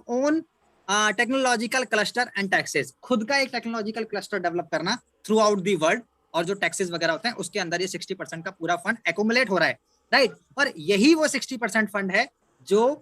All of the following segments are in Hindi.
Own technological cluster and taxes, खुद का एक टेक्नोलॉजिकल क्लस्टर डेवलप करना थ्रू आउट दी वर्ल्ड, और जो टैक्सेस वगैरह होते हैं उसके अंदर ये 60% का पूरा फंड एक्यूमुलेट हो रहा है, राइट। और यही वो 60% फंड है जो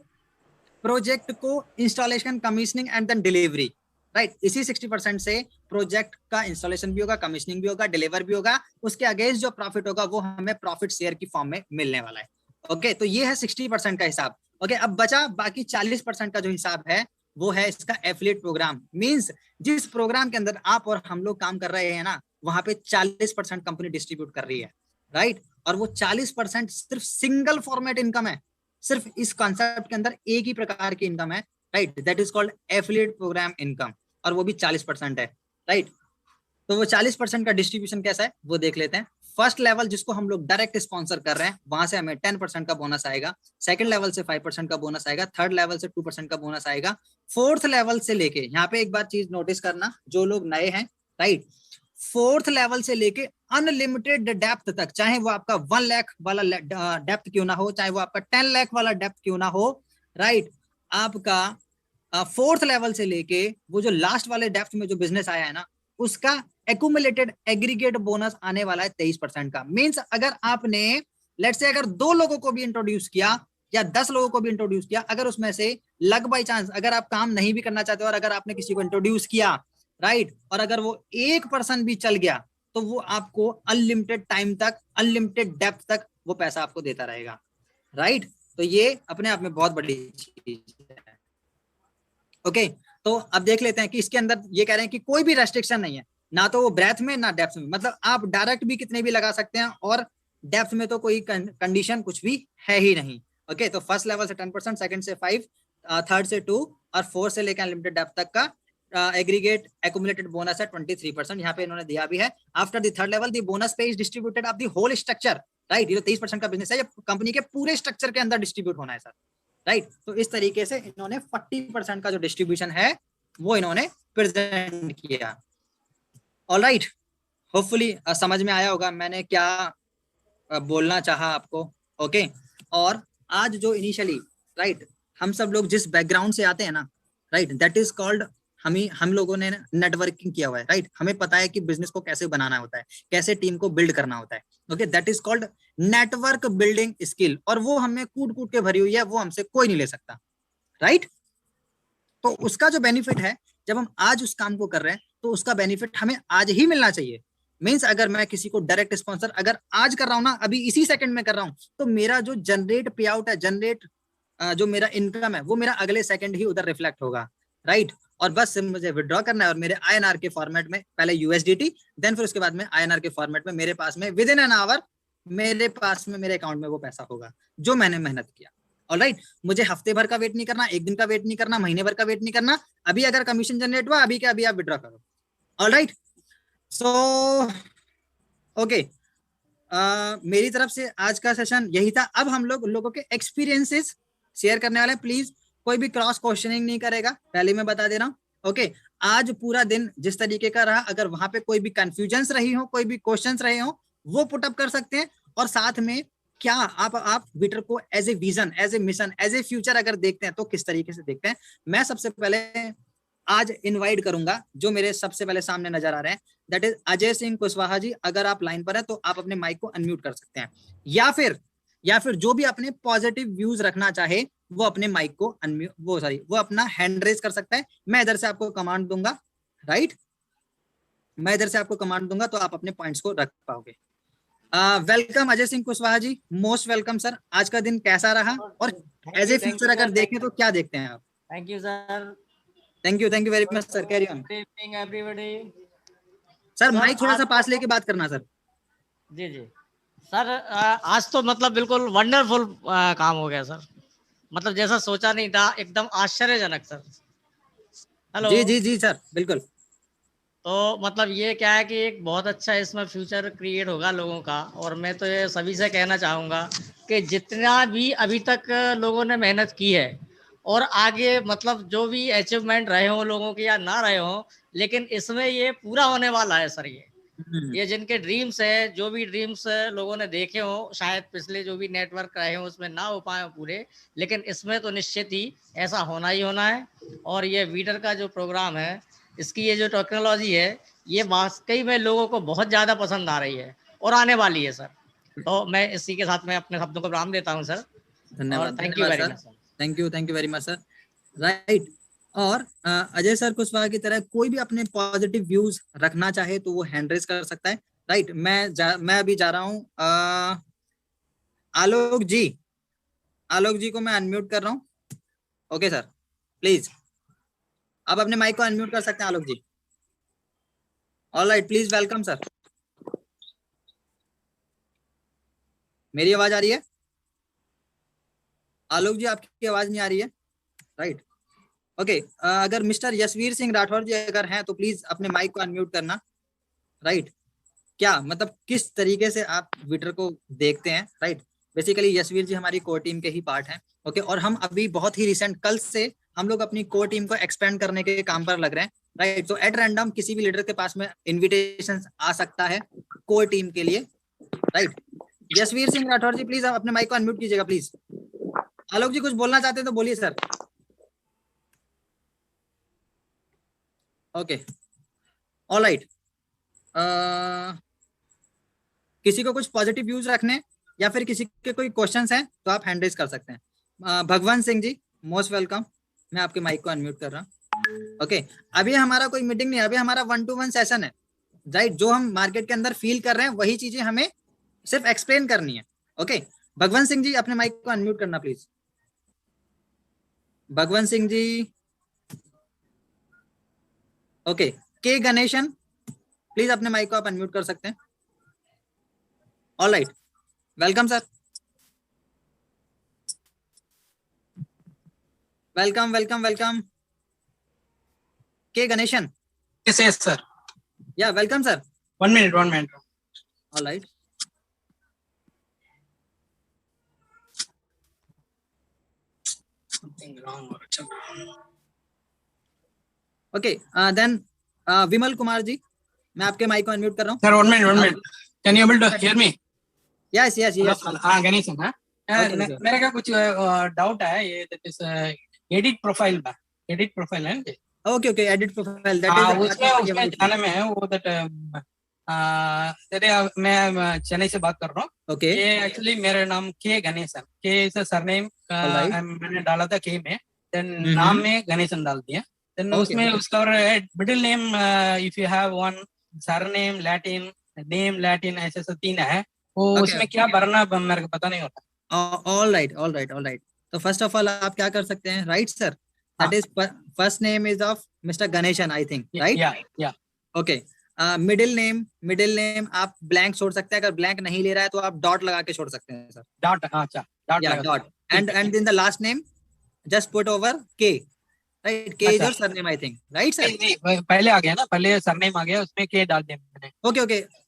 प्रोजेक्ट को installation, commissioning and then delivery, right, इसी 60% से प्रोजेक्ट का इंस्टॉलेशन भी होगा, कमीशनिंग भी होगा, डिलीवर भी होगा, उसके अगेंस्ट जो प्रॉफिट होगा वो हमें प्रॉफिट शेयर की फॉर्म में मिलने वाला है। ओके, तो ये है 60% का हिसाब। ओके, अब बचा बाकी 40% का जो हिसाब है वो है इसका एफिलिएट प्रोग्राम। मींस जिस प्रोग्राम के अंदर आप और हम लोग काम कर रहे हैं ना, वहां पे 40% कंपनी डिस्ट्रीब्यूट कर रही है, राइट। और वो 40% सिर्फ सिंगल फॉर्मेट इनकम है, सिर्फ इस कॉन्सेप्ट के अंदर एक ही प्रकार की इनकम है, right, that is called affiliate programme income, और वो भी 40% है, राइट। तो वो 40% का डिस्ट्रीब्यूशन कैसा है वो देख लेते हैं। फर्स्ट लेवल जिसको हम लोग डायरेक्ट स्पॉन्सर कर रहे हैं, वहां से हमें 10% का बोनस आएगा, सेकंड लेवल से 5% का बोनस आएगा, थर्ड लेवल से 2% का बोनस आएगा, फोर्थ लेवल से लेके, यहाँ पे एक बार चीज नोटिस करना जो लोग नए हैं, राइट, फोर्थ लेवल से लेके अनलिमिटेड डेप्थ तक, चाहे वो आपका 1 लाख वाला डेप्थ क्यों ना हो, चाहे वो आपका 10 लाख वाला डेप्थ क्यों ना हो, राइट, आपका फोर्थ लेवल से लेके वो जो लास्ट वाले डेप्थ में जो बिजनेस आया है ना, उसका एक्यूमुलेटेड एग्रीगेट बोनस आने वाला है 23% का। मींस अगर आपने लेट्स से अगर 2 लोगों को भी इंट्रोड्यूस किया या 10 लोगों को भी इंट्रोड्यूस किया, अगर उसमें से लक बाई चांस अगर आप काम नहीं भी करना चाहते और अगर आपने किसी को इंट्रोड्यूस किया, राइट, और अगर वो 1% भी चल गया तो वो आपको अनलिमिटेड टाइम तक, अनलिमिटेड डेप्थ तक वो पैसा आपको देता रहेगा, राइट। तो ये अपने आप में बहुत बड़ी चीज है। ओके, तो अब देख लेते हैं कि इसके अंदर ये कह रहे हैं कि कोई भी रेस्ट्रिक्शन नहीं है, ना तो वो ब्रेथ में ना डेप्थ में, मतलब आप डायरेक्ट भी कितने भी लगा सकते हैं और डेप्थ में तो कोई कंडीशन कुछ भी है ही नहीं। ओके, तो फर्स्ट लेवल से 10%, सेकंड से 5, थर्ड से 2 और फोर्थ से लेकर अनलिमिटेड डेप्थ तक का एग्रीगेट एक्यूमुलेटेड बोनस है 23%। यहाँ पे इन्होंने दिया भी है, after the third level the bonus pay is distributed of the whole structure, right. ये तो 23% का बिजनेस है, ये कंपनी के पूरे स्ट्रक्चर के अंदर डिस्ट्रीब्यूट होना है सर, राइट। तो इस तरीके से इन्होंने 40% का जो डिस्ट्रीब्यूशन है वो इन्होंने प्रेजेंट किया। ऑलराइट, होपफुली समझ में आया होगा मैंने क्या बोलना चाहा आपको। ओके, और आज जो इनिशियली, राइट, हम सब लोग जिस बैकग्राउंड से आते हैं ना, राइट, दैट इज कॉल्ड, हम लोगों ने नेटवर्किंग किया हुआ है, राइट, हमें पता है कि बिजनेस को कैसे बनाना होता है, कैसे टीम को बिल्ड करना होता है। Okay, that is called network building skill, और वो हमें कूट कूट के भरी हुई है, वो हमसे कोई नहीं ले सकता, राइट। तो उसका जो बेनिफिट है, जब हम आज उस काम को कर रहे हैं तो उसका बेनिफिट हमें आज ही मिलना चाहिए। मीन्स अगर मैं किसी को डायरेक्ट स्पॉन्सर अगर आज कर रहा हूं ना, अभी इसी सेकंड में कर रहा हूं, तो मेरा जो जनरेट पे आउट है, जनरेट जो मेरा इनकम है वो मेरा अगले सेकंड ही उधर रिफ्लेक्ट होगा, राइट। और बस मुझे विड्रॉ करना है और मेरे आईएनआर के फॉर्मेट में, पहले यूएसडीटी देन फिर उसके बाद में आईएनआर के फॉर्मेट में मेरे पास में विद इन एन आवर मेरे पास में, मेरे अकाउंट में वो पैसा होगा जो मैंने मेहनत किया। ऑलराइट, मुझे हफ्ते भर का वेट नहीं करना, एक दिन का वेट नहीं करना, महीने भर का वेट नहीं करना, अभी अगर कमीशन जनरेट हुआ अभी के अभी आप विड्रॉ करो। ऑलराइट, सो ओके, मेरी तरफ से आज का सेशन यही था। अब हम लोगों के एक्सपीरियंसेस शेयर करने वाले हैं। प्लीज कोई भी क्रॉस क्वेश्चनिंग नहीं करेगा, पहले मैं बता दे रहा हूँ। ओके, आज पूरा दिन जिस तरीके का रहा, अगर वहां पे कोई भी कंफ्यूजन्स रही हो, कोई भी क्वेश्चंस रहे हो, वो पुटअप कर सकते हैं। और साथ में क्या आप विटर को as a vision, as a mission, as a future अगर देखते हैं तो किस तरीके से देखते हैं। मैं सबसे पहले आज इनवाइट करूंगा जो मेरे सबसे पहले सामने नजर आ रहे हैं, दैट इज अजय सिंह कुशवाहा जी। अगर आप लाइन पर हैं तो आप अपने माइक को अनम्यूट कर सकते हैं, या फिर जो भी अपने पॉजिटिव व्यूज रखना चाहे वो अपने माइक को अनम्यूट, वो अपना हैंड रेज कर सकता है। मैं इधर से आपको कमांड दूंगा, राइट, मैं इधर से आपको कमांड दूंगा तो आप अपने पॉइंट्स को रख पाओगे। Welcome Ajay Singh Kushwaha ji, most welcome sir. आज का दिन कैसा रहा और एज ए फ्यूचर अगर देखें तो क्या देखते हैं आप? Thank you sir. Thank you very much sir, carry on. Good evening everybody. Sir mic थोड़ा सा पास लेके बात करना सर। जी जी सर, आज तो मतलब बिल्कुल वंडरफुल काम हो गया सर, मतलब जैसा सोचा नहीं था, एकदम आश्चर्यजनक सर। हेलो जी जी जी सर, बिल्कुल। तो मतलब ये क्या है कि एक बहुत अच्छा इसमें फ्यूचर क्रिएट होगा लोगों का। और मैं तो ये सभी से कहना चाहूँगा कि जितना भी अभी तक लोगों ने मेहनत की है और आगे मतलब जो भी अचीवमेंट रहे हों लोगों के या ना रहे हों, लेकिन इसमें ये पूरा होने वाला है सर। ये जिनके ड्रीम्स है, जो भी ड्रीम्स लोगों ने देखे हो, शायद पिछले जो भी नेटवर्क रहे हो उसमें ना हो पाए पूरे, लेकिन इसमें तो निश्चित ही ऐसा होना ही होना है। और ये वीडर का जो प्रोग्राम है, इसकी ये जो टेक्नोलॉजी है, ये वाकई में लोगों को बहुत ज़्यादा पसंद आ रही है और आने वाली है सर। तो मैं इसी के साथ मैं अपने शब्दों को विराम देता हूँ सर। धन्यवाद, thank you very much sir. Thank you very much sir. Right. और अजय सर कुशवाहा की तरह कोई भी अपने पॉजिटिव व्यूज रखना चाहे तो वो हैंड रेज कर सकता है। राइट। मैं अभी जा रहा हूँ आलोक जी को मैं अनम्यूट कर रहा हूँ। ओके सर, प्लीज आप अपने माइक को अनम्यूट कर सकते हैं Alok ji. All right, please welcome sir. मेरी आवाज आ रही है? आलोक जी आपकी आवाज नहीं आ रही है। राइट। ओके, अगर मिस्टर यशवीर सिंह राठौर जी अगर हैं तो प्लीज अपने माइक को अनम्यूट करना। राइट। क्या मतलब किस तरीके से आप ट्विटर को देखते हैं? राइट। बेसिकली यशवीर जी हमारी कोर टीम के ही पार्ट हैं। ओके, और हम अभी बहुत ही रिसेंट कल से हम लोग अपनी कोर टीम को एक्सपेंड करने के काम पर लग रहे हैं। राइट। तो एट रैंडम किसी भी लीडर के पास में इन्विटेशन आ सकता है कोर टीम के लिए। राइट। यशवीर सिंह राठौर जी प्लीज आप अपने माइक को अनम्यूट कीजिएगा प्लीज। आलोक जी कुछ बोलना चाहते हैं तो बोलिए सर। Okay, all right. किसी को कुछ पॉजिटिव व्यूज रखने या फिर किसी के कोई क्वेश्चंस हैं तो आप हैंड रेज कर सकते हैं। भगवान सिंह जी मोस्ट वेलकम। मैं आपके माइक को अनम्यूट कर रहा हूँ। ओके, अभी हमारा कोई मीटिंग नहीं है, अभी हमारा 1-to-1 सेशन है। राइट। जो हम मार्केट के अंदर फील कर रहे हैं वही चीजें हमें सिर्फ एक्सप्लेन करनी है। ओके, भगवंत सिंह जी अपने माइक को अनम्यूट करना please. Bhagwant Singh ji. Okay, K Ganeshan please अपने माइक को आप अनम्यूट कर सकते हैं। All right, welcome sir. Welcome welcome welcome K Ganesan. Yes, sir. Yeah welcome sir. 1 minute, 1 minute. All right. Something wrong or something. Okay, then Vimal Kumar ji मैं आपके माइक को अनम्यूट कर रहा हूँ। Sir, 1 minute, 1 minute. Can you able to hear me? Yes yes yes. हाँ गणेश हाँ Okay, sir. मेरे का कुछ डाउट है ये that is एडिट प्रोफाइल में एडिट प्रोफाइल है ओके ओके, एडिट प्रोफाइल हाँ दैट उसमें इज जाने में है वो that मैं चेन्नई से बात कर रहा हूँ। ओके। ये एक्चुअली मेरा नाम के गणेशन के इज सरनेम मैंने डाला था के में देन नाम में गणेशन डाल दिया देन उसमें उसका middle name if you have one surname Latin name Latin ऐसे सब 3 है वो उसमें क्या भरना मेरे को पता नहीं होता। All right. तो फर्स्ट ऑफ ऑल आप क्या कर सकते हैं? Right sir, that is first name is of mister Ganesan I think. Right. या ओके, मिडिल नेम आप ब्लैंक छोड़ सकते हैं। अगर ब्लैंक नहीं ले रहा है तो आप डॉट लगा के छोड़ सकते हैं सर। डॉट अच्छा dot and in the last name just put over के। राइट, के is your surname I think. Right sir, नहीं पहले आ गया ना, पहले सरनेम आ गया उसमें के डाल दिया मैंने।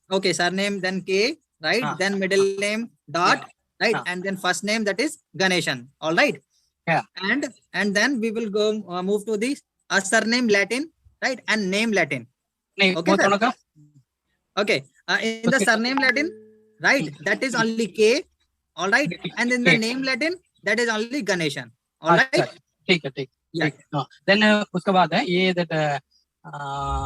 Okay surname then K, right, then middle name dot, right, and then first name that is Ganeshan. All right. Yeah. And then we will go move to the surname Latin, right, and name Latin. Okay, sir. Okay. In the surname Latin, right, that is only K. All right. And in the name Latin, that is only Ganeshan. All right. ठीक है। Then उसके बाद है ये that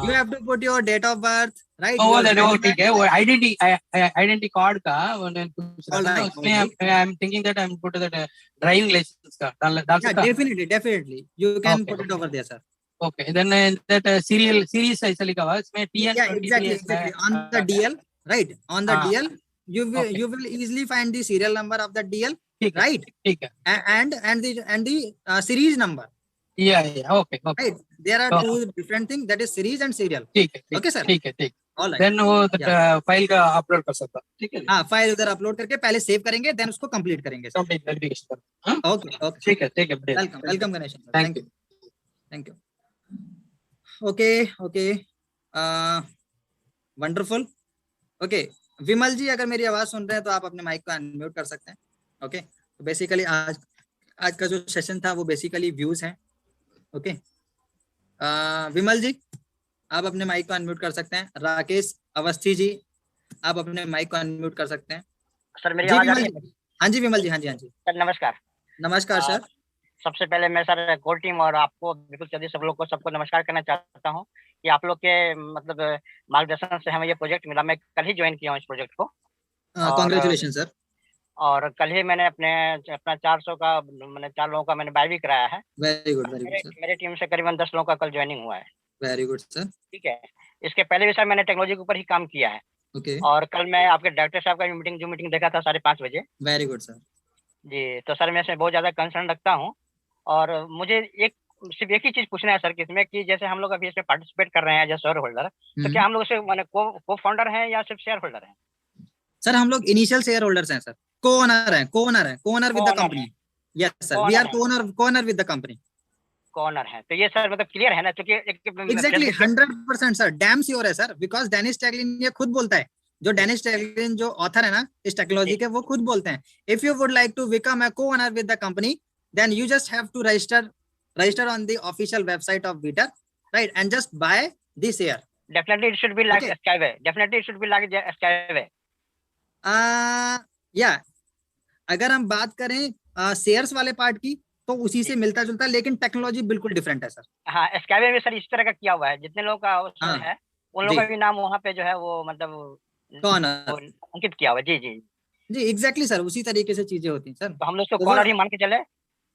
you have to put your date of birth, right? वो ठीक है, वो आइडेंटिटी कार्ड का उसमें I am thinking that I am put that driving licence का डाल सकता। Definitely you can put it over there, sir. Okay, then that series ऐसा लिखा हुआ है इसमें TN। Yeah, exactly on the DL, right, on the DL you will easily find the serial number of the DL, right? ठीक है, and the series number. Yeah, okay. Right, there are two different things, that is series and serial. ठीक है, okay sir, ठीक है। all right, then वो फाइल का अपलोड कर सकता। ठीक है, हाँ फाइल उधर अपलोड करके पहले सेव करेंगे देन उसको कंप्लीट करेंगे। ओके ठीक है। Welcome Ganesh, thank you. Okay wonderful. Okay, Vimal ji अगर मेरी आवाज सुन रहे हैं तो आप अपने माइक को अनम्यूट कर सकते हैं। ओके, तो बेसिकली आज का जो सेशन था वो बेसिकली व्यूज हैं। ओके, विमल जी आप अपने माइक को अनम्यूट कर सकते हैं। राकेश अवस्थी जी आप अपने माइक को अनम्यूट कर सकते हैं। सर मेरी आवाज आ रही है? हाँ जी विमल जी, हाँ जी सर नमस्कार सर। सबसे पहले मैं सर कोर टीम और आपको बिल्कुल चौधरी सब लोग को सबको नमस्कार करना चाहता हूँ कि आप लोग के मतलब मार्गदर्शन से हमें ये प्रोजेक्ट मिला। मैं कल ही ज्वाइन किया हूँ इस प्रोजेक्ट को। Congratulation sir. और कल ही मैंने अपना 400 का मैंने 4 लोगों का मैंने बाय भी कराया है। Very good sir. मेरे टीम से करीबन 10 लोगों का कल ज्वाइनिंग हुआ है। Very good sir. ठीक है, इसके पहले भी सर मैंने टेक्नोलॉजी के ऊपर ही काम किया है। ओके। और कल मैं आपके डायरेक्टर साहब का जो मीटिंग देखा था 5:30 बजे। Very good sir. जी, तो सर मैं इसमें बहुत ज्यादा कंसर्न रखता हूँ और मुझे सिर्फ एक ही चीज पूछना है सर किसमें कि जैसे हम लोग अभी इसमें पार्टिसिपेट कर रहे हैं एज शेयर होल्डर, तो क्या हम लोग इसमें माने को फाउंडर हैं या सिर्फ शेयर होल्डर हैं? सर हम लोग इनिशियल शेयर होल्डर्स हैं sir, co owner with the company. Yes sir, we are co owner with the company. Corner है तो ये सर मतलब क्लियर है ना, क्योंकि एग्जैक्टली 100% सर, डैम श्योर है सर, बिकॉज डेनिस टैगलिन ये खुद बोलता है, जो डेनिस टैगलिन जो ऑथर है ना इस टेक्नोलॉजी के, वो खुद बोलते हैं if you would like to become a co owner with the company then you just have to register on the official website of Vitar, right, and just buy the share. Definitely it should be like Skyway. Definitely it should be like Skyway. yeah, अगर हम बात करें शेयर्स वाले पार्ट की तो उसी से मिलता जुलता है, लेकिन टेक्नोलॉजी बिल्कुल डिफरेंट है सर। हाँ, स्काईवे में सर इस तरह का किया हुआ है, जितने लोगों का उसमें है उन लोगों का भी नाम वहाँ पे जो है वो मतलब कॉर्नर अंकित किया हुआ है। जी जी जी एग्जैक्टली सर, उसी तरीके से चीजें होती हैं सर। तो हम लोग इसको कॉर्नर ही मान के चले।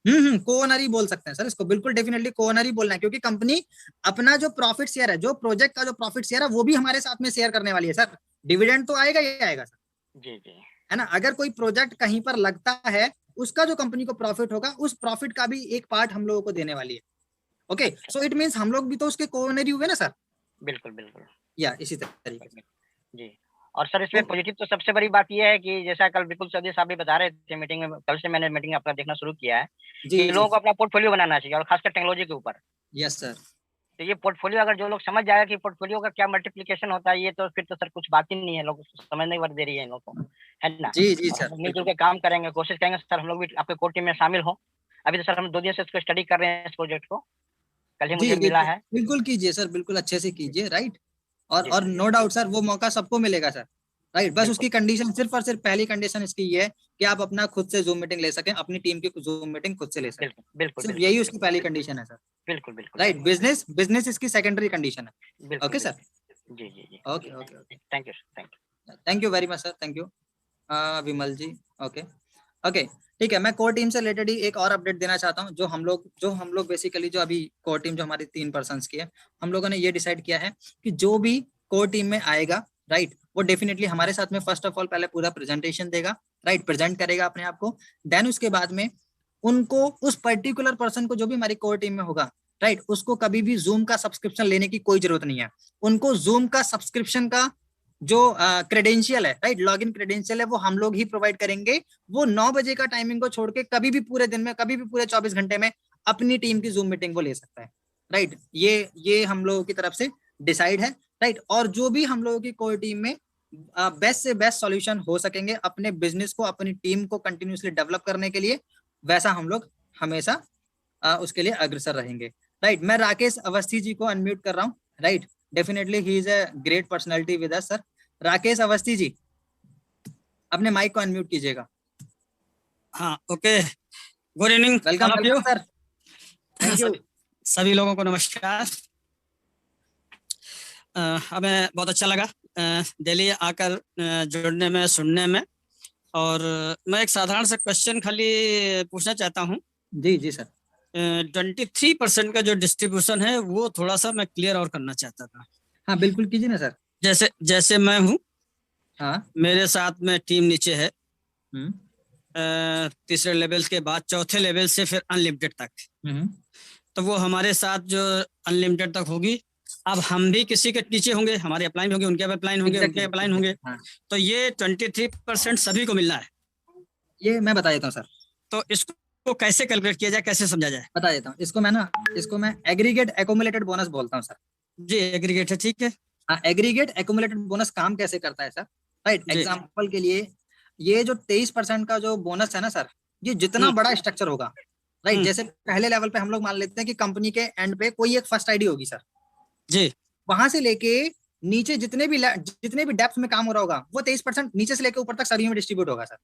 को-ओनर ही बोल सकते हैं सर इसको, बिल्कुल डेफिनेटली को-ओनर ही बोलना है, क्योंकि कंपनी अपना जो प्रॉफिट शेयर है, जो प्रोजेक्ट का जो प्रॉफिट शेयर है वो भी हमारे साथ में शेयर करने वाली है सर। डिविडेंड तो आएगा ही आएगा सर। जी जी है ना, अगर कोई प्रोजेक्ट कहीं पर लगता है उसका जो कंपनी को प्रॉफिट होगा उस प्रॉफिट का भी एक पार्ट हम लोगों को देने वाली है। ओके, सो इट मींस हम लोग भी तो उसके को-ओनर ही हुए ना सर। बिल्कुल बिल्कुल, या इसी तरीके से जी। और सर इसमें पॉजिटिव तो सबसे बड़ी बात यह है कि जैसा कल बिल्कुल चौधरी साहब भी बता रहे थे मीटिंग में, कल से मैंने मीटिंग अपना देखना शुरू किया है कि लोगों को अपना पोर्टफोलियो बनाना चाहिए और खासकर टेक्नोलॉजी के ऊपर। Yes sir. तो ये पोर्टफोलियो अगर जो लोग समझ जाएगा कि पोर्टफोलियो का क्या मल्टीप्लिकेशन होता है, ये तो फिर तो सर कुछ बात ही नहीं है, लोग समझने की बात दे रही है इन लोगों को, है ना। जी जी सर, मिलजुल के काम करेंगे, कोशिश करेंगे सर हम लोग भी आपके कोर टीम में शामिल हो। अभी तो सर हम 2 दिन से इसको स्टडी कर रहे हैं इस प्रोजेक्ट को, कल ही मुझे मिला है। बिल्कुल कीजिए सर, बिल्कुल अच्छे से कीजिए, राइट। और नो डाउट सर वो मौका सबको मिलेगा सर, राइट। बस उसकी कंडीशन सिर्फ और सिर्फ पहली कंडीशन इसकी ये है कि आप अपना खुद से जूम मीटिंग ले सकें, अपनी टीम की जूम मीटिंग खुद से ले सकें। बिल्कुल सिर्फ यही उसकी पहली कंडीशन है सर। बिल्कुल बिल्कुल, राइट। बिजनेस इसकी सेकेंडरी कंडीशन है। ओके सर, जी जी जी, okay okay okay, thank you very much sir, thank you Vimal ji. Okay okay, ठीक है। मैं कोर टीम से रिलेटेड ही एक और अपडेट देना चाहता हूँ। जो हम लोग बेसिकली जो अभी कोर टीम जो हमारी 3 पर्सन्स की है, हम लोगों ने ये डिसाइड किया है कि जो भी कोर टीम में आएगा, राइट, वो डेफिनेटली हमारे साथ में फर्स्ट ऑफ ऑल पहले पूरा प्रेजेंटेशन देगा, राइट, प्रेजेंट करेगा अपने आप को। देन उसके बाद में उनको उस पर्टिकुलर पर्सन को जो भी हमारी कोर टीम में होगा, राइट, उसको कभी भी जूम का सब्सक्रिप्शन लेने की कोई जरूरत नहीं है। उनको जूम का सब्सक्रिप्शन का जो क्रेडेंशियल है, राइट, लॉगिन क्रेडेंशियल है, वो हम लोग ही प्रोवाइड करेंगे। वो 9 बजे का टाइमिंग को छोड़ के कभी भी पूरे दिन में, कभी भी पूरे 24 घंटे में अपनी टीम की जूम मीटिंग वो ले सकता है, राइट। ये हम लोगों की तरफ से डिसाइड है, राइट। और जो भी हम लोगों की कोर टीम में बेस्ट से बेस्ट सॉल्यूशन हो सकेंगे अपने बिजनेस को, अपनी टीम को कंटिन्यूसली डेवलप करने के लिए, वैसा हम लोग हमेशा उसके लिए अग्रसर रहेंगे, राइट। मैं राकेश अवस्थी जी को अनम्यूट कर रहा हूँ, right. Definitely he is a great personality with us sir. Rakesh Awasthi ji, अपने माइक को अनम्यूट कीजिएगा। हाँ, okay, good evening, welcome sir, thank you. सभी लोगों को नमस्कार। हमें बहुत अच्छा लगा दिल्ली आकर जुड़ने में, सुनने में। और मैं एक साधारण सा क्वेश्चन खाली पूछना चाहता हूँ। जी जी सर। 23% का जो डिस्ट्रीब्यूशन है वो थोड़ा सा मैं क्लियर और करना चाहता था। हाँ बिल्कुल कीजिए ना सर। जैसे मैं हूँ, हाँ, मेरे साथ में टीम नीचे है, तीसरे लेवल के बाद चौथे लेवल से फिर अनलिमिटेड तक। तो वो हमारे साथ जो अनलिमिटेड तक होगी, अब हम भी किसी के नीचे होंगे, हमारे अपलाइन होंगे, उनके अपलाइन होंगे, उनके अपलाइन होंगे। तो ये 23% सभी को मिलना है। ये मैं बता देता हूँ सर। तो इसको कैसे कैलकुलेट किया जाए, कैसे समझा जाए? बता देता हूँ इसको मैं एग्रीगेट एक्यूमुलेटेड बोनस बोलता हूँ सर। जी, एग्रीगेट है, ठीक है। हाँ, एग्रीगेट एक्यूमुलेटेड बोनस काम कैसे करता है सर, राइट। एग्जाम्पल के लिए ये जो 23% का जो बोनस है ना सर, ये जितना बड़ा स्ट्रक्चर होगा, राइट, जैसे पहले लेवल पे हम लोग मान लेते हैं कि कंपनी के एंड पे कोई एक फर्स्ट आईडी होगी सर जी, वहां से लेके नीचे जितने भी डेप्थ में काम हो रहा होगा, वो 23% नीचे से लेके ऊपर तक सभी में डिस्ट्रीब्यूट होगा सर।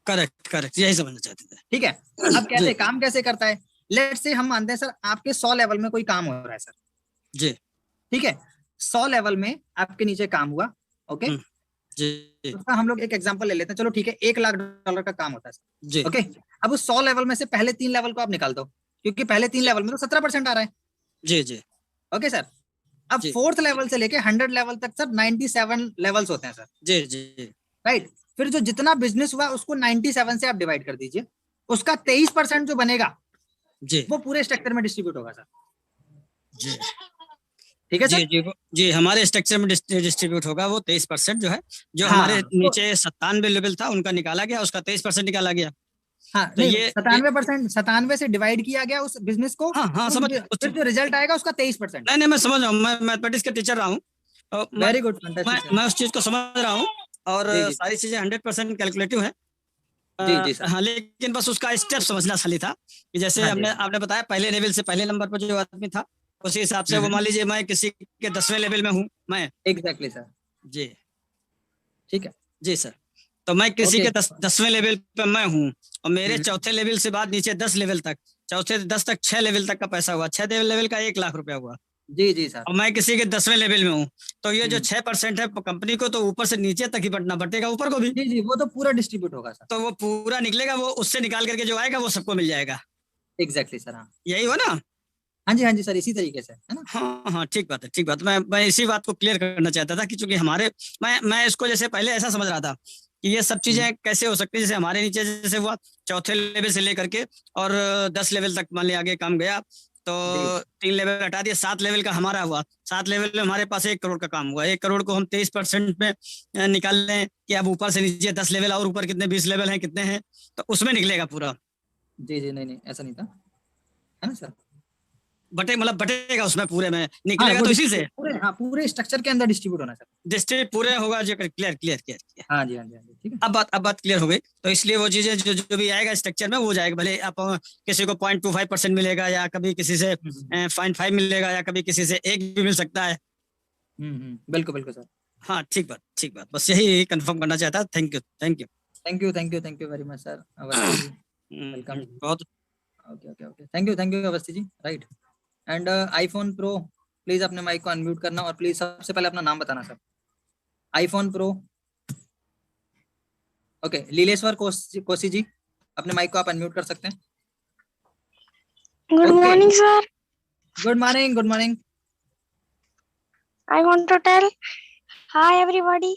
करेक्ट, यही समझना चाहते थे। ठीक है। अब काम कैसे करता है लेट्स से हम मानते हैं सर आपके 100 लेवल में कोई काम हो रहा है सर जी, ठीक है, 100 लेवल में आपके नीचे काम हुआ, ओके जी, उसका हम लोग एक एग्जांपल ले लेते हैं, चलो ठीक है, $1 लाख का काम होता है सर, जी, ओके। अब उस 100 लेवल में से पहले 3 लेवल को आप निकाल दो, क्योंकि पहले 3 लेवल में तो 17% आ रहा है, जी, जी, ओके सर। अब जी। 4th लेवल से लेके 100 लेवल तक सर 97 लेवल्स होते हैं सर, जी, जी, राइट। फिर जो जितना बिजनेस हुआ उसको 97 से आप डिवाइड कर दीजिए, उसका 23% जो बनेगा जी, वो पूरे स्ट्रक्चर में डिस्ट्रीब्यूट होगा सर, जी, ठीक है जी, सर। जी, जी, हमारे स्ट्रक्चर में डिस्ट्रीब्यूट होगा वो 23% जो है, जो हाँ, हमारे तो नीचे 97 लेवल था उनका निकाला गया, उसका 23% निकाला गया। हाँ तो नहीं, ये 97% 97 से डिवाइड किया गया उस बिजनेस को, हाँ, हाँ, समझ फिर जो रिजल्ट आएगा उसका 23%। नहीं, नहीं, मैं समझ रहा हूँ, मैं मैथमेटिक्स का टीचर रहा हूँ, वेरी गुड, फैंटास्टिक सर। मैं उस चीज को समझ रहा हूँ, और जी जी सारी चीजें 100% कैलकुलेटिव है। जी जी सर। हाँ, लेकिन बस उसका स्टेप समझना खाली था कि जैसे हाँ जी आपने बताया पहले लेवल से पहले नंबर पर जो आदमी था, उसी हिसाब से वो मान लीजिए मैं किसी के 10वें लेवल में हूँ मैं। एग्जैक्टली सर, जी, ठीक है, जी सर। तो मैं किसी ओके। के 10वें लेवल पे मैं हूँ, और मेरे हम्म, चौथे लेवल से बाद नीचे 10 लेवल तक, चौथे 10 तक 6 लेवल तक का पैसा हुआ, 6 लेवल का 1 लाख रुपया हुआ, जी जी सर। और मैं किसी के 10वें लेवल में हूँ, तो ये जो हम्म, 6% है कंपनी को, तो ऊपर से नीचे तक ही बंटना बटेगा, ऊपर को भी। जी जी, वो तो पूरा डिस्ट्रीब्यूट होगा सर, तो वो पूरा निकलेगा, वो उससे निकाल करके जो आएगा वो सबको मिल जाएगा। Exactly sir. हाँ यही हो ना? हाँ जी सर, इसी तरीके से है ना। हाँ, हाँ, ठीक बात है, ठीक बात। मैं इसी बात को क्लियर करना चाहता था कि चूंकि हमारे मैं इसको जैसे पहले ऐसा समझ रहा था कि ये सब चीजें कैसे हो सकती है, जैसे हमारे नीचे जैसे हुआ चौथे लेवल से लेकर के और 10 लेवल तक मान लिया आगे काम गया, तो जी 3 लेवल हटा दिया, 7 लेवल का हमारा हुआ, 7 लेवल में हमारे पास 1 करोड़ का काम हुआ, 1 करोड़ को हम 23% में निकाल लें कि अब ऊपर से नीचे 10 लेवल और ऊपर कितने 20 लेवल हैं कितने हैं, तो उसमें निकलेगा पूरा। जी जी, नहीं नहीं ऐसा नहीं था, है ना सर। बटेगा उसमें पूरे में हाँ निकलेगा, वो तो इसी से पूरे, हाँ पूरे स्ट्रक्चर के अंदर डिस्ट्रीब्यूट होना सर। डिस्ट्रिक्ट पूरे होगा जो क्लियर क्लियर क्लियर। हाँ जी हाँ जी हाँ जी, ठीक है। अब बात क्लियर हो गई, तो इसलिए वो चीजें जो भी आएगा स्ट्रक्चर में वो जाएगा, भले आप किसी को 0.25% मिलेगा, या कभी किसी से 0.5 मिलेगा, या कभी किसी से 1 भी मिल सकता है। बिल्कुल बिल्कुल सर। हाँ, ठीक बात, बस यही कंफर्म करना चाहता। Thank you, thank you, thank you thank you thank you very much sir, Awasthi ji, welcome. बहुत। Okay okay okay, thank you Awasthi ji, right. And iPhone pro, please अपने माइक को अनम्यूट करना, और प्लीज सबसे पहले अपना नाम बताना sir. IPhone pro, okay. Leeleshwar Kosi ji, अपने माइक को आप अनम्यूट कर सकते हैं। Good Okay. morning, sir. Good morning, good morning. I want to tell hi everybody.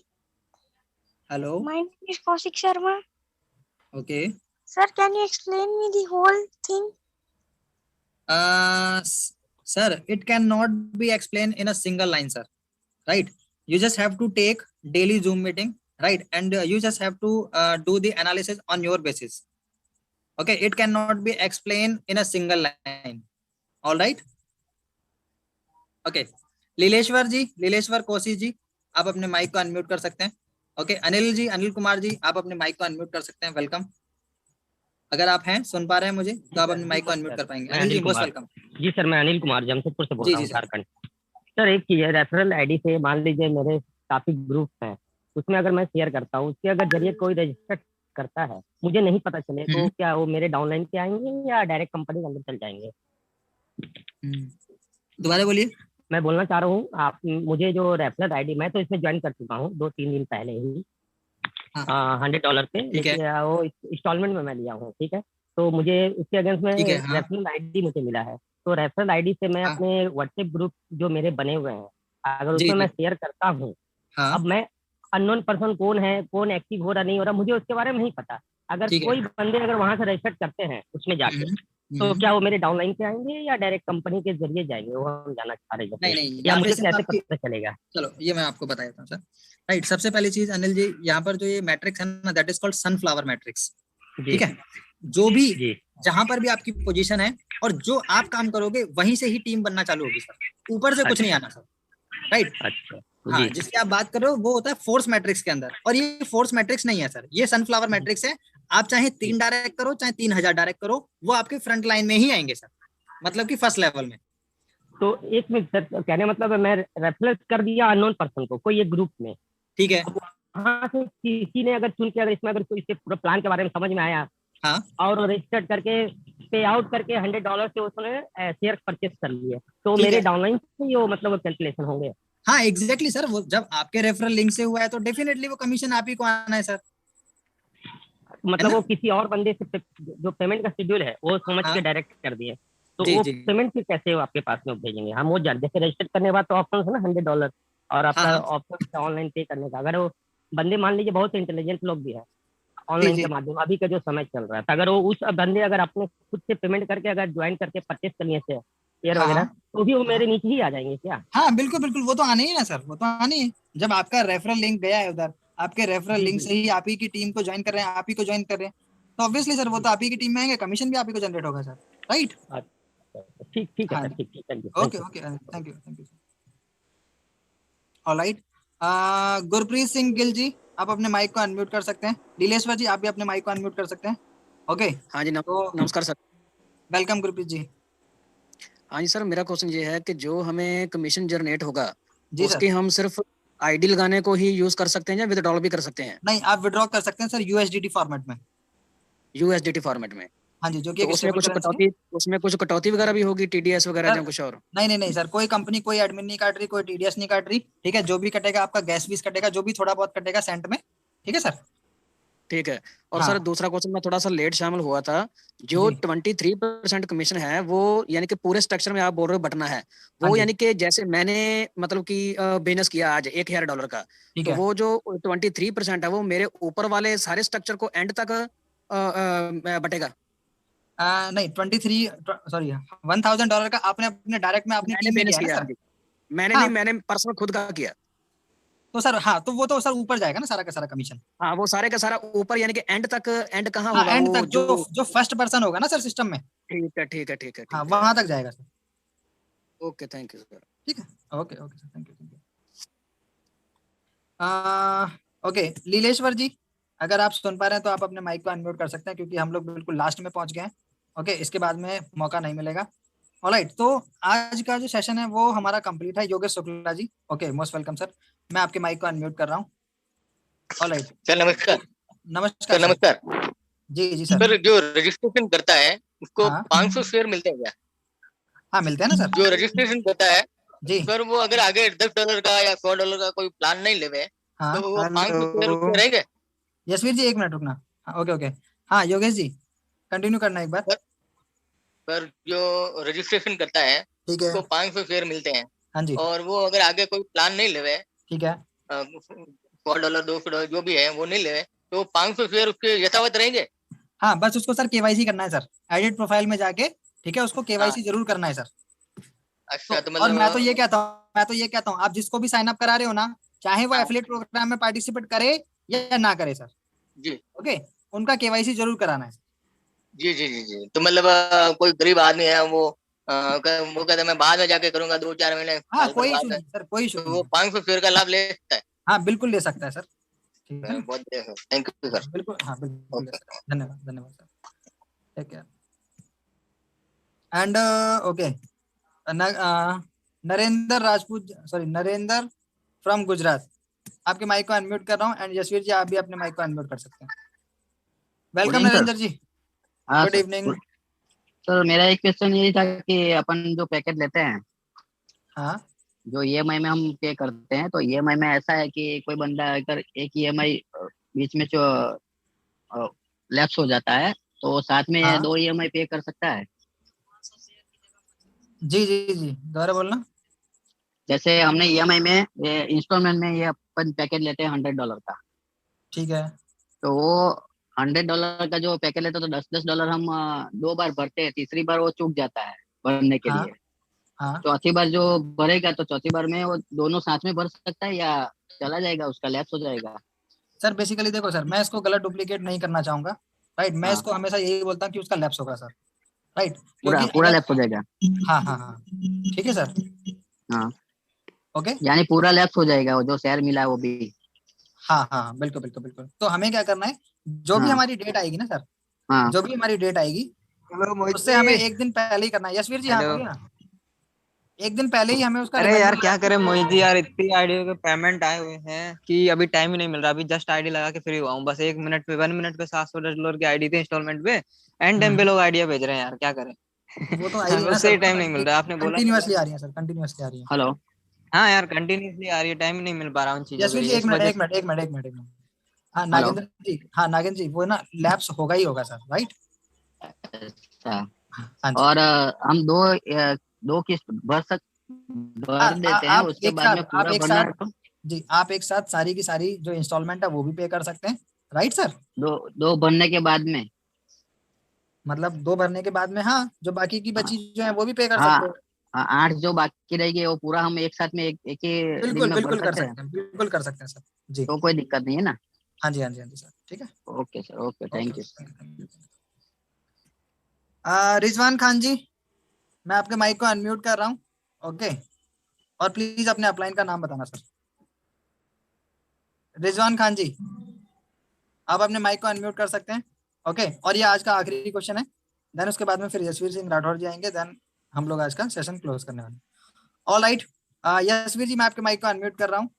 Hello, My name is Kaushik Sharma. Okay. Sir, can you explain me the whole thing? Sir, it cannot be explained in a single line, sir, right? You just have to take daily Zoom meeting, right? And you just have to do the analysis on your basis. Okay, it cannot be explained in a single line. All right? Okay. Leeleshwar Kosi ji, आप अपने माइक को अनम्यूट कर सकते हैं। ओके, अनिल जी, अनिल कुमार जी, आप अपने माइक को अनम्यूट कर सकते हैं। वेलकम। अगर आप हैं, सुन पा रहे हैं मुझे, तो आप अपने माइक को अनम्यूट कर पाएंगे। Anil ji, most welcome. जी सर, मैं अनिल कुमार जमशेदपुर से बोल जी रहा जी हूँ, सर। झारखंड। सर एक चीज है, रेफरल आईडी से मान लीजिए मेरे काफी ग्रुप हैं, उसमें अगर मैं शेयर करता हूँ, उसके अगर जरिए कोई रजिस्टर करता है, मुझे नहीं पता चले, तो क्या वो मेरे डाउनलाइन पे आएंगे या डायरेक्ट कंपनी के अंदर चल जाएंगे? दोबारा बोलिए। मैं बोलना चाह रहा हूँ, आप मुझे जो रेफरल आईडी, मैं तो इसमें ज्वाइन कर चुका हूँ 2-3 दिन पहले ही, $100 पे, लेकिन वो इंस्टॉलमेंट में मैं लिया हूँ, ठीक है। तो मुझे उसके अगेंस्ट में रेफरल आईडी मुझे मिला है, तो रेफरल आईडी से मैं अपने व्हाट्सएप ग्रुप जो मेरे बने हुए हैं, अगर उसमें मैं शेयर करता हूँ, अब मैं अननोन पर्सन कौन है, कौन एक्टिव हो रहा नहीं हो रहा, मुझे उसके बारे में नहीं पता। अगर कोई बंदे अगर वहां से रजिस्टर करते हैं उसमें जाके, तो क्या वो मेरे डाउनलाइन पे आएंगे या डायरेक्ट कंपनी के जरिए जाएंगे, वो हम जानना चाह रहे हैं। नहीं, या मुझे कैसे पता चलेगा? चलो ये मैं आपको बता देता हूँ सर। राइट, सबसे पहली चीज अनिल जी, यहाँ पर जो ये मैट्रिक्स है ना, that is called sunflower matrix, ठीक है। जो भी जहां पर भी आपकी पोजीशन है और जो आप काम करोगे वहीं से ही टीम बनना चालू होगी सर, ऊपर से कुछ नहीं आना सर, राइट। अच्छा, हाँ, जिसकी आप बात कर रहे हो वो होता है फोर्स मैट्रिक्स के अंदर, और ये फोर्स मैट्रिक्स नहीं है सर, ये सनफ्लावर मैट्रिक्स है। आप चाहे 3 डायरेक्ट करो, चाहे 3000 डायरेक्ट करो, वो आपके फ्रंट लाइन में ही आएंगे सर, मतलब कि फर्स्ट लेवल में। तो एक मिनट सर, कहने मतलब है मैं रेफरेंस कर दिया अननोन पर्सन को कोई एक ग्रुप में, ठीक है। वहां से किसी ने अगर चुन के, अगर इसमें अगर इसके पूरा प्लान के बारे में समझ में आया हाँ और रजिस्टर्ड करके पे आउट करके $100 से उसने शेयर परचेस कर लिए, तो ठीक मेरे है। डाउनलाइन से ही वो मतलब कैंसिलेशन होंगे। हाँ एग्जैक्टली सर, वो जब आपके रेफरल लिंक से हुआ है तो डेफिनेटली वो कमीशन आप ही को आना है सर, है मतलब ना? वो किसी और बंदे से जो पेमेंट का शेड्यूल है वो समझ हाँ के डायरेक्ट कर दिए, तो जी वो जी पेमेंट फिर कैसे वो आपके पास में भेजेंगे? हम वो जैसे रजिस्टर करने के बाद तो ऑप्शन है ना $100 और हाँ आपका हाँ ऑप्शन ऑनलाइन पे करने का। अगर वो बंदे मान लीजिए बहुत इंटेलिजेंट लोग भी है जी ऑनलाइन जी के माध्यम, अभी का जो समय चल रहा है, तो अगर वो उस बंदे अगर अपने खुद से पेमेंट करके अगर ज्वाइन करके परचेस करिए से शेयर हाँ वगैरह, हाँ तो भी वो हाँ मेरे नीचे ही आ जाएंगे क्या? हाँ बिल्कुल बिल्कुल, वो तो आने ही ना सर, वो तो आने ही। जब आपका रेफरल लिंक गया है उधर, आपके रेफरल जी लिंक जी। से ही आप ही की टीम को ज्वाइन कर रहे हैं, आप ही को ज्वाइन कर रहे हैं, तो ऑब्वियसली सर वो तो आप ही की टीम में आएंगे, कमीशन भी आप ही को जनरेट होगा सर, राइट? अच्छा, ठीक ठीक है हाँ सर, जी, ठीक ठीक, thank you okay thank you. Okay, thank you thank you. All right, Gurpreet Singh Gill ji, आप अपने माइक को अनम्यूट कर सकते हैं। नीलेश्वर जी आप भी अपने माइक को अनम्यूट कर सकते हैं। ओके, हाँ जी, तो नमस्कार सर। वेलकम गुरप्रीत जी। हाँ जी सर, मेरा क्वेश्चन ये है कि जो हमें कमीशन जनरेट होगा जी सर, उसकी हम सिर्फ आईडी लगाने को ही यूज कर सकते हैं या विदड्रॉल भी कर सकते हैं नहीं आप विड्रॉ कर सकते हैं सर यूएसडीटी फॉर्मेट में। यूएसडीटी फॉर्मेट में? हाँ जी, जो कि तो एक स्टेबल करेंसी है उसमें कुछ कटौती वगैरह भी होगी, टीडीएस वगैरह सर। या कुछ और? नहीं नहीं नहीं सर, कोई कंपनी कोई एडमिन नहीं काट रही, कोई टीडीएस नहीं काट रही, ठीक है? जो भी कटेगा आपका गैस फीस कटेगा, जो भी थोड़ा बहुत कटेगा सेंट में, ठीक है सर? ठीक है। और सर हाँ दूसरा क्वेश्चन में थोड़ा सा लेट शामिल हुआ था, जो जी 23% कमीशन है वो यानी कि पूरे स्ट्रक्चर में आप बोल रहे हो बटना है, हाँ वो जी, यानी कि जैसे मैंने मतलब कि बिजनेस किया आज $1000 का, ठीक तो है। वो जो 23% है वो मेरे ऊपर वाले सारे स्ट्रक्चर को एंड तक बटेगा? नहीं 23, सॉरी $1000 का आपने अपने डायरेक्ट में अपनी मैंने टीम में बिजनेस किया है ना किया, हाँ सर? जी। मैंने हाँ नहीं, मैंने पर्सनल खुद का किया। तो सर, हाँ तो वो तो सर ऊपर जाएगा ना सारा का सारा कमीशन। हाँ, वो सारे का सारा ऊपर यानी कि एंड तक, एंड कहाँ हाँ होगा एंड तक, वो जो जो? जो फर्स्ट पर्सन होगा ना सर सिस्टम में, ठीक है ठीक है ठीक है हाँ ठीक है। वहां तक जाएगा sir. Okay, thank you sir. ठीक है, okay okay sir, thank you thank you. Okay Leeleshwar ji, अगर आप सुन पा रहे हैं तो आप अपने माइक को अनम्यूट कर सकते हैं, क्योंकि हम लोग बिल्कुल लास्ट में पहुंच गए हैं। ओके, इसके बाद में मौका नहीं मिलेगा। ऑलराइट, तो आज का जो सेशन है वो हमारा कंप्लीट है। Yogesh Shukla ji, okay most welcome sir. मैं आपके माइक को अनम्यूट कर रहा हूँ। ऑलराइट सर नमस्कार। नमस्कार सर सर। नमस्कार। जी जी सर। सर जो रजिस्ट्रेशन करता है उसको हाँ 500 शेयर मिलते हैं क्या? हाँ मिलते हैं ना सर। जो रजिस्ट्रेशन करता है जी सर, वो अगर आगे $10 का या $100 का कोई प्लान नहीं लेवे हाँ। तो वो 500 शेयर उसके हेलो रहेंगे? यशवीर जी, एक मिनट रुकना। हाँ, ओके ओके। हाँ योगेश जी, कंटिन्यू करना एक बार। सर, सर जो रजिस्ट्रेशन करता है ठीक है। उसको 500 शेयर मिलते हैं, हाँ जी और वो अगर आगे कोई प्लान नहीं लेवे, ठीक है। $100 $200 जो भी है वो नहीं लेवे, तो 500 शेयर उसके यथावत रहेंगे? हाँ बस उसको सर केवाईसी करना है सर, एडिट प्रोफाइल में जाके, ठीक है? उसको हाँ, केवाईसी जरूर करना है सर। तो अच्छा। तो और मैं तो ये मतलब कहता हूँ आप जिसको भी साइन अप करा रहे हो ना, चाहे वो हाँ, एफिलिएट प्रोग्राम में पार्टिसिपेट करे या ना करे सर, जी ओके, उनका केवाईसी जरूर कराना है। जी जी जी जी। तो मतलब कोई गरीब आदमी है वो वो कहता है मैं बाद में जाके करूंगा, 2-4 महीने हाँ साल भर कोई इशू बाद, नहीं सर, कोई इशू तो नहीं वो है। 500 शेयर का लाभ ले सकता है? हाँ बिल्कुल ले सकता है सर, ठीक है ना? बहुत बढ़िया सर, थैंक यू हाँ सर। बिल्कुल, हाँ बिल्कुल ले ओके। सकता है। धन्यवाद धन्यवाद sir, take care. And okay, Narendra Rajput, sorry Narendra from Gujarat, आपके माइक को अनम्यूट कर रहा हूँ। एंड यशवीर जी आप भी अपने माइक को अनम्यूट कर सकते हैं। Good welcome evening sir. Narendra ji, हाँ गुड सर। इवनिंग। सर मेरा एक क्वेश्चन यही था कि अपन जो पैकेट लेते हैं, हाँ जो ईएमआई में हम पे करते हैं, तो ईएमआई में ऐसा है कि कोई बंदा अगर एक ईएमआई बीच में जो लैप्स हो जाता है, तो साथ में हाँ 2 ईएमआई पे कर सकता है। जी जी जी, दोबारा बोलना। जैसे हमने ईएमआई में इंस्टॉलमेंट में ये अपन पैकेट लेते हैं $100 का, ठीक है। तो वो $100 का जो पैकेट लेते हैं तो $10-10 हम 2 बार भरते हैं, तीसरी बार वो चूक जाता है भरने के हाँ लिए। हाँ चौथी बार जो भरेगा तो चौथी बार में वो दोनों साथ में भर सकता है या चला जाएगा, उसका लैप्स हो जाएगा? सर बेसिकली देखो सर, मैं इसको गलत डुप्लीकेट नहीं करना चाहूंगा, राइट? मैं हाँ, इसको हमेशा यही बोलता हूँ कि उसका लैप्स होगा सर, राइट? पूरा क्योंकि पूरा अगर, लैप्स हो जाएगा। हाँ हाँ हाँ, ठीक है सर, हाँ, ओके। यानी पूरा लैप्स हो जाएगा, वो जो शेयर मिला है वो भी। हाँ हाँ हाँ, बिल्कुल बिल्कुल बिल्कुल। तो हमें क्या करना है, जो भी हाँ हमारी डेट आएगी ना सर, हाँ। जो भी हमारी डेट आएगी हेलो मोहित उससे जी। हमें एक दिन पहले ही करना है। यशवीर जी हाँ हेलो बोलिए ना। एक दिन पहले ही हमें उसका अरे यार क्या करें मोहित जी यार, इतनी आईडियो के पेमेंट आए हुए हैं कि अभी टाइम ही नहीं मिल रहा। अभी जस्ट आईडी लगा के फ्री हुआ हूँ, बस 1 मिनट पे 1 मिनट पे $700 की आईडी थी इंस्टॉलमेंट पे। एंड टाइम पे लोग आइडिया भेज रहे हैं यार, क्या करें। वो तो आ ही रही है ना उससे सर, ही टाइम नहीं मिल रहा। आपने बोला कंटिन्यूअसली आ रही है सर, कंटिन्यूअसली आ रही है। हेलो, हाँ यार कंटिन्यूसली आ रही है, टाइम ही नहीं मिल पा रहा उन चीजों के यशवीर जी लिए, एक इस मिनट वजह एक से। मिनट एक मिनट एक मिनट एक मिनट। हाँ हेलो। नागेंद्र जी, हाँ नागेंद्र जी, वो ना लैप्स होगा ही होगा सर, राइट? अच्छा, हाँ जी। और हम दो किस्त भर देते हैं, आप उसके एक बाद साथ में पूरा आप एक भरना साथ है तो जी, आप एक साथ सारी की सारी जो इंस्टॉलमेंट है वो भी पे कर सकते हैं, राइट सर? दो भरने के बाद में, मतलब 2 भरने के बाद में, हाँ, जो बाकी की बची जो है वो भी पे कर हाँ सकते हो। हाँ, 8 जो बाकी रहेगी वो पूरा हम एक साथ में एक ही दिन बिल्कुल में भर बिल्कुल कर सकते हैं, सकते हैं, बिल्कुल कर सकते हैं सर जी। तो कोई दिक्कत नहीं है ना। हाँ जी हाँ जी हाँ जी सर, ठीक है। Okay sir, okay, okay thank you. Rizwan Khan ji, मैं आपके माइक को अनम्यूट कर रहा हूँ, ओके, और प्लीज अपने अपलाइन का नाम बताना सर। रिजवान खान जी, आप अपने माइक को अनम्यूट कर सकते हैं, ओके। और ये आज का आखिरी क्वेश्चन है, देन उसके बाद में फिर यशवीर सिंह राठौर जी आएंगे, देन हम लोग आज का सेशन क्लोज करने वाले। ऑल राइट, यशवीर जी मैं आपके माइक को अनम्यूट कर रहा हूँ,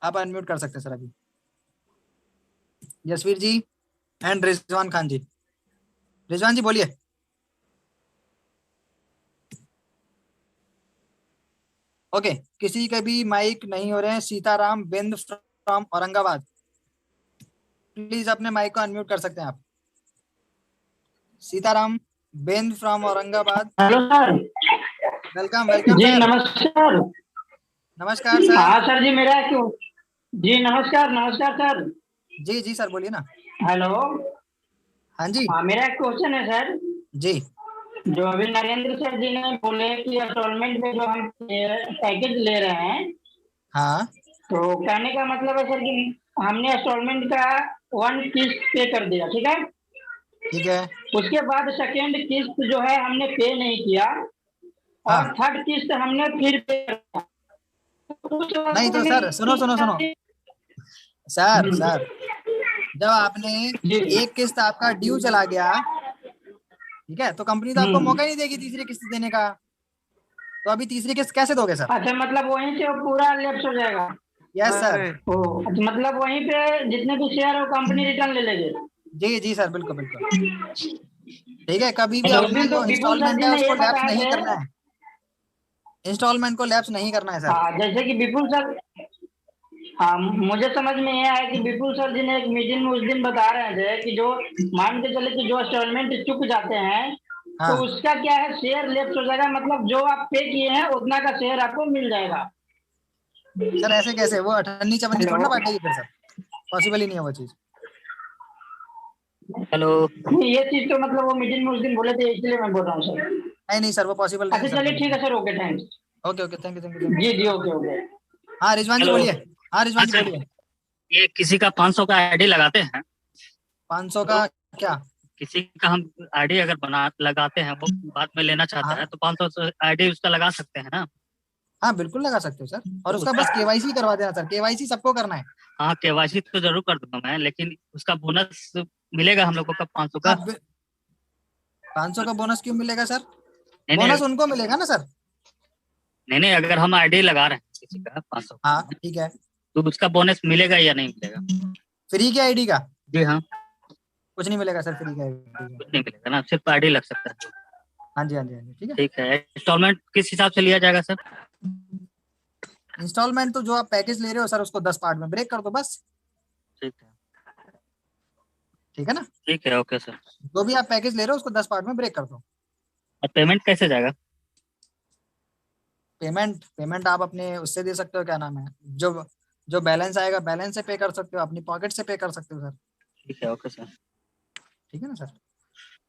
आप अनम्यूट कर सकते हैं सर अभी, यशवीर जी एंड रिजवान खान जी। रिजवान जी बोलिए। ओके, किसी के भी माइक नहीं हो रहे हैं। सीताराम बिंद फ्रॉम औरंगाबाद, प्लीज अपने माइक को अनम्यूट कर सकते हैं आप। Sitaram Bind from Aurangabad, hello sir. Welcome welcome जी सर। नमस्कार। नमस्कार सर। हाँ सर जी, मेरा क्यों, जी नमस्कार नमस्कार सर। जी जी सर बोलिए ना। हेलो। हाँ जी। हाँ, मेरा एक क्वेश्चन है सर। जी। जो अभी नरेंद्र सर जी ने बोले कि इंस्टॉलमेंट में जो हम पैकेज ले रहे हैं, हाँ, तो कहने का मतलब है सर कि हमने इंस्टॉलमेंट का 1 किस्त पे कर दिया, ठीक है। ठीक है। उसके बाद सेकेंड किस्त जो है हमने पे नहीं किया, हाँ। और थर्ड किस्त हमने फिर पे किया। नहीं तो सर सुनो सुनो सुनो सर, सर जब आपने एक किस्त आपका ड्यू चला गया, ठीक है, तो कंपनी तो आपको मौका ही नहीं देगी तीसरी किस्त देने का, तो अभी तीसरी किस्त कैसे दोगे सर? अच्छा, मतलब वहीं से वो पूरा लैप्स हो जाएगा? Yes sir. अच्छा, मतलब वहीं पे जितने भी शेयर है वो कंपनी रिटर्न ले लेगी? जी जी सर, बिल्कुल बिल्कुल, ठीक है। कभी भी अच्छा, उस अपना दिन तो जो विपुल सर इंस्टॉलमेंट जी है ने उसको ये लैप्स बताए नहीं थे। करना है, इंस्टॉलमेंट को लैप्स नहीं करना है सर। हाँ, जैसे कि विपुल सर, हाँ मुझे समझ में ये आया कि विपुल सर जी ने एक मीटिंग में उस दिन बता रहे थे कि जो मान के चले कि जो इंस्टॉलमेंट चुक जाते हैं, हाँ। तो उसका क्या है, शेयर लेफ्ट हो जाएगा, मतलब जो आप पे किए हैं उतना का शेयर आपको मिल जाएगा। सर ऐसे कैसे, वो अठन्नी चवन्नी थोड़ी ना बांटेगी फिर सर, पॉसिबल ही नहीं है वो चीज। हेलो। ये चीज तो मतलब वो मीटिंग में उस दिन बोले थे, इसलिए मैं बोल रहा हूँ सर। नहीं नहीं सर, वो पॉसिबल नहीं है अच्छा सर। चलिए ठीक है sir, okay thanks. Okay okay, thank you thank you thank जी यू। जी, ओके ओके। हाँ रिजवान जी हेलो। बोलिए। हाँ रिजवान जी अच्छा, बोलिए। ये किसी का 500 का आईडी लगाते हैं 500 का क्या? किसी का हम आईडी अगर बना लगाते हैं, वो बाद में लेना चाहता है तो 500 आईडी उसका लगा सकते हैं ना? हाँ बिल्कुल लगा सकते हो सर, और उसका बस केवाईसी करवा देना सर, केवाईसी सबको करना है। हाँ केवाईसी तो जरूर कर दूंगा मैं, लेकिन उसका बोनस मिलेगा हम लोग को कब 500 का? 500 का बोनस क्यों मिलेगा सर? नहीं बोनस नहीं उनको मिलेगा ना सर। नहीं, अगर हम आईडी लगा रहे हैं किसी का 500 हाँ ठीक है, तो उसका बोनस मिलेगा या नहीं मिलेगा? फ्री की आईडी का? जी हाँ। कुछ नहीं मिलेगा सर फ्री की आईडी का। कुछ नहीं मिलेगा ना, सिर्फ आईडी लग सकता है? हाँ जी हाँ जी हाँ जी, ठीक है। ठीक है, इंस्टॉलमेंट किस हिसाब से लिया जाएगा सर? इंस्टॉलमेंट तो जो आप पैकेज ले रहे हो सर, उसको 10 पार्ट में ब्रेक कर दो बस। ठीक है, ठीक है ना? ठीक है, ओके सर। जो भी आप पैकेज ले रहे हो उसको 10 पार्ट में ब्रेक कर दो। और पेमेंट कैसे जाएगा? पेमेंट आप अपने उससे दे सकते हो, क्या नाम है, जो जो बैलेंस आएगा बैलेंस से पे कर सकते हो, अपनी पॉकेट से पे कर सकते हो सर। ठीक है, ओके सर। ठीक है ना sir?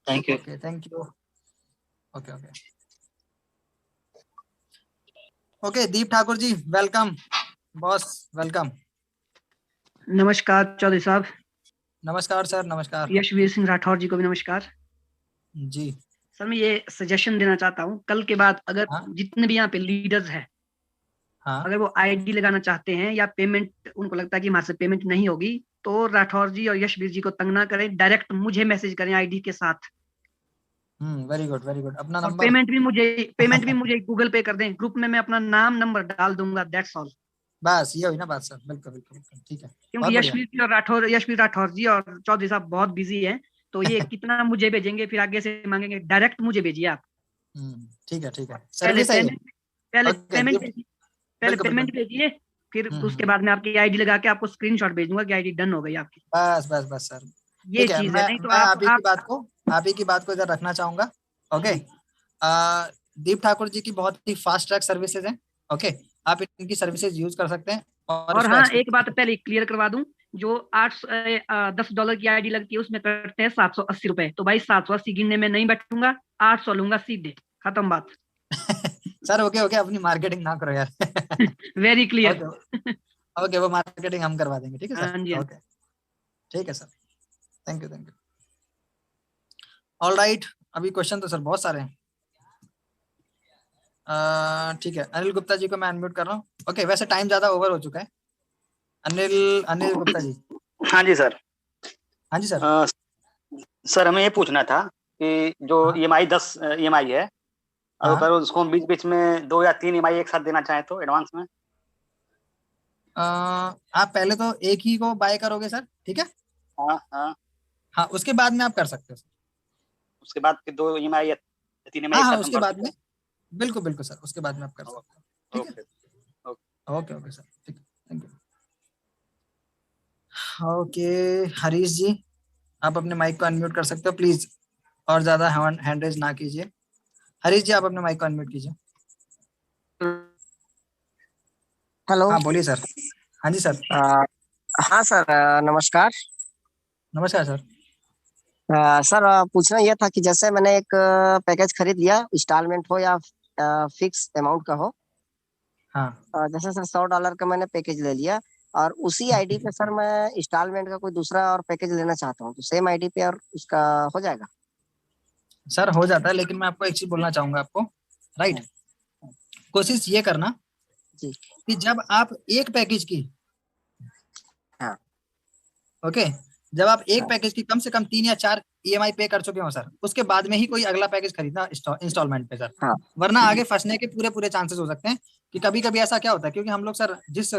Thank you. Okay thank you. Okay okay okay, Deep Thakur ji welcome, boss welcome. नमस्कार चौधरी साहब। नमस्कार सर, नमस्कार। यशवीर सिंह राठौर जी को भी नमस्कार जी। सर। मैं ये सजेशन देना चाहता हूँ, कल के बाद अगर जितने भी यहाँ पे लीडर्स हैं, अगर वो आईडी लगाना चाहते हैं या पेमेंट उनको लगता है कि हमारे से पेमेंट नहीं होगी, तो राठौर जी और यशवीर जी को तंग ना करें, डायरेक्ट मुझे मैसेज करें आईडी के साथ। Very good very good. अपना और नंबर पेमेंट भी मुझे गूगल पे कर दें, ग्रुप में मैं अपना नाम नंबर डाल दूंगा, दैट्स ऑल। बस ये हुई ना बात सर, बिल्कुल बिल्कुल बिल्कुल ठीक है। क्योंकि यशवीर राठौर जी और चौधरी साहब बहुत बिजी हैं, तो ये कितना मुझे भेजेंगे, फिर आगे से मांगेंगे, डायरेक्ट मुझे भेजिए आप। ठीक है पहले सर्विस है ये। पेमेंट बिल्कुल पेमेंट भेजिए, फिर उसके बाद मैं आपकी आईडी लगा के आपको स्क्रीनशॉट भेज दूंगा कि आईडी डन हो गई आपकी। बस बस बस सर ये ठीक है। चीज मैं है, नहीं तो आप ही की बात को इधर रखना चाहूंगा। ओके, दीप ठाकुर जी की बहुत ही फास्ट ट्रैक सर्विसेज हैं। ओके, आप इनकी सर्विसेज यूज कर सकते हैं। और हाँ, एक बात पहले क्लियर करवा दूं, जो $10 की आईडी लगती है उसमें कटते हैं 780 रुपए, तो भाई 780 गिनने में नहीं बैठूंगा, 800 लूंगा सीधे, खत्म बात। सर ओके ओके, अपनी मार्केटिंग ना करो यार। Very clear. ओके, वो मार्केटिंग हम करवा देंगे, ठीक है सर। हाँ जी, ओके ठीक है sir, thank you thank you. All right, अभी क्वेश्चन तो सर बहुत सारे हैं। ठीक है, अनिल गुप्ता जी को मैं अनम्यूट कर रहा हूँ। ओके, वैसे टाइम ज्यादा ओवर हो चुका है। अनिल गुप्ता जी। हाँ जी सर। हाँ जी सर। सर हमें ये पूछना था कि जो EMI 10 EMI है, अगर उसको बीच बीच में 2 या 3 EMI एक साथ देना चाहे तो एडवांस में। आप पहले तो एक ही को बाय करोगे सर, ठीक है? हाँ, उसके बाद में आप कर सकते हो सर। उसके बाद फिर 2 EMI या 3 EMI हाँ, उसके बाद में बिल्कुल बिल्कुल सर, उसके बाद में आप कर सकते हो। ठीक है, ओके ओके सर, ठीक है, थैंक यू। ओके हरीश जी, आप अपने माइक को अनम्यूट कर सकते हो प्लीज, और ज्यादा हैंड रेज ना कीजिए। हरीश जी, आप अपने माइक को अनम्यूट कीजिए। हेलो। हाँ बोलिए सर। हाँ जी सर। हाँ सर, नमस्कार। नमस्कार सर। सर पूछना यह था कि जैसे मैंने एक पैकेज खरीद लिया, इंस्टॉलमेंट हो या फिक्स अमाउंट का हो। हाँ। जैसे सर $100 का मैंने पैकेज ले लिया, और उसी आईडी पे सर मैं इंस्टॉलमेंट का कोई दूसरा और पैकेज लेना चाहता हूँ, तो सेम आईडी पे और उसका हो जाएगा? सर हो जाता है, लेकिन मैं आपको एक चीज बोलना चाहूंगा आपको, राइट। कोशिश ये करना जी कि जब आप एक पैकेज की, हाँ ओके, जब आप एक पैकेज की कम से कम 3 या 4 EMI पे कर चुके हो सर, उसके बाद में ही कोई अगला पैकेज खरीदना इंस्टॉलमेंट पे सर। हाँ। वरना आगे फंसने के पूरे चांसेस हो सकते हैं। कि कभी कभी ऐसा क्या होता है, क्योंकि हम लोग सर जिस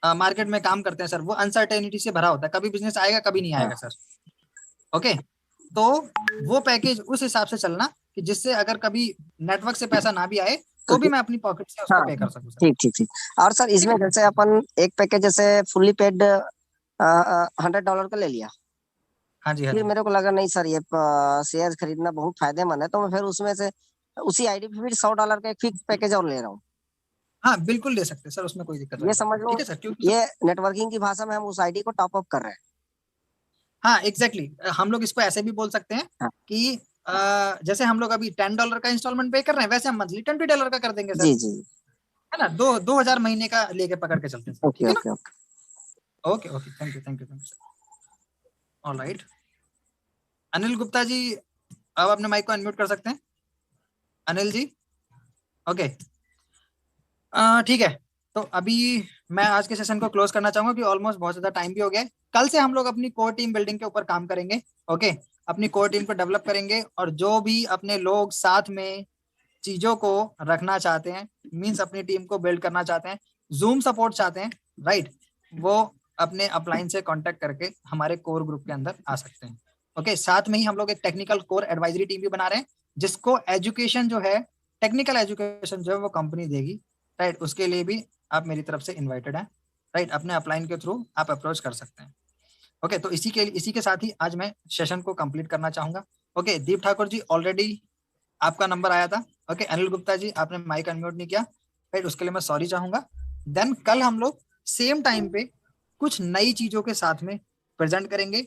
मार्केट में काम करते हैं सर, वो अनसर्टेनिटी से भरा होता है, कभी बिजनेस आएगा कभी नहीं आएगा सर। ओके, तो वो पैकेज उस हिसाब से चलना कि जिससे अगर कभी नेटवर्क से पैसा ना भी आए तो भी मैं अपनी पॉकेट से उसको पे कर सकूं सर। ठीक ठीक ठीक। और सर इसमें जैसे अपन एक पैकेज जैसे फुल्ली पेड $100 का ले लिया, हाँ जी, फिर मेरे को लगा नहीं सर ये शेयर खरीदना बहुत फायदेमंद है, तो मैं फिर उसमें से उसी आईडी पे फिर $100 का एक फिक्स पैकेज और ले रहा हूँ। हाँ बिल्कुल ले सकते हैं सर, उसमें कोई दिक्कत नहीं। ये समझ लो, ठीक है सर, क्योंकि ये नेटवर्किंग की भाषा में हम उस आईडी को टॉप अप कर रहे हैं। हाँ एग्जैक्टली, हम लोग इसको ऐसे भी बोल सकते हैं कि जैसे हम लोग अभी $10 का इंस्टॉलमेंट पे कर रहे हैं, वैसे हम मंथली $20 का कर देंगे सर। जी जी, है ना, 2000 महीने का लेके पकड़ के चलते हैं। Okay okay okay okay, thank you thank you sir. All right, Anil Gupta ji, अब अपने माइक को अनम्यूट कर सकते हैं अनिल जी। ओके ठीक है, तो अभी मैं आज के सेशन को क्लोज करना चाहूंगा कि ऑलमोस्ट बहुत ज्यादा टाइम भी हो गया है। कल से हम लोग अपनी कोर टीम बिल्डिंग के ऊपर काम करेंगे। ओके, अपनी कोर टीम को डेवलप करेंगे, और जो भी अपने लोग साथ में चीजों को रखना चाहते हैं, मींस अपनी टीम को बिल्ड करना चाहते हैं, जूम सपोर्ट चाहते हैं, राइट, वो अपने अपलाइन से कांटेक्ट करके हमारे कोर ग्रुप के अंदर आ सकते हैं। ओके, साथ में ही हम लोग एक टेक्निकल कोर एडवाइजरी टीम भी बना रहे हैं, जिसको एजुकेशन जो है, टेक्निकल एजुकेशन जो है वो कंपनी देगी, राइट। उसके लिए भी आप मेरी तरफ से इन्वाइटेड हैं, राइट। अपने अपलाइन के थ्रू आप अप्रोच कर सकते हैं। ओके, तो इसी के साथ ही आज मैं सेशन को कंप्लीट करना चाहूंगा। ओके, दीप ठाकुर जी, ऑलरेडी आपका नंबर आया था। ओके, अनिल गुप्ता जी, आपने माइक अनम्यूट नहीं किया, राइट, उसके लिए मैं सॉरी चाहूंगा। देन कल हम लोग सेम टाइम पे कुछ नई चीजों के साथ में प्रेजेंट करेंगे,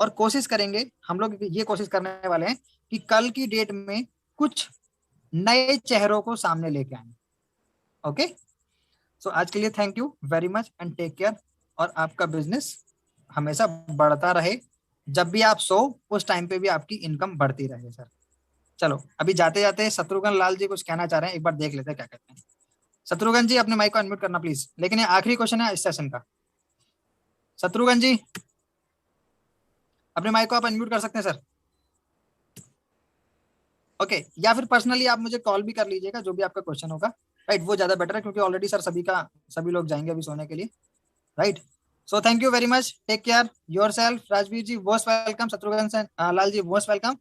और कोशिश करेंगे, हम लोग ये कोशिश करने वाले हैं कि कल की डेट में कुछ नए चेहरों को सामने लेके आए। ओके, सो आज के लिए thank you very much and take care, और आपका बिजनेस हमेशा बढ़ता रहे। जब भी आप सो, उस टाइम पे भी आपकी इनकम बढ़ती रहे सर। चलो, अभी जाते जाते शत्रुघ्न लाल जी कुछ कहना चाह रहे हैं, एक बार देख लेते हैं क्या कहते हैं। शत्रुघ्न जी, अपने माइक को अनम्यूट करना प्लीज, लेकिन ये आखिरी क्वेश्चन है इस सेशन का। शत्रुघ्न जी, अपने माइक को आप अनम्यूट कर सकते हैं सर। ओके या फिर पर्सनली आप मुझे कॉल भी कर लीजिएगा, जो भी आपका क्वेश्चन होगा, राइट, वो ज्यादा बेटर है, क्योंकि ऑलरेडी सर सभी लोग जाएंगे अभी सोने के लिए, right. So thank you very much, take care yourself. Rajveer ji most welcome, Shatrughan Lal ji most welcome.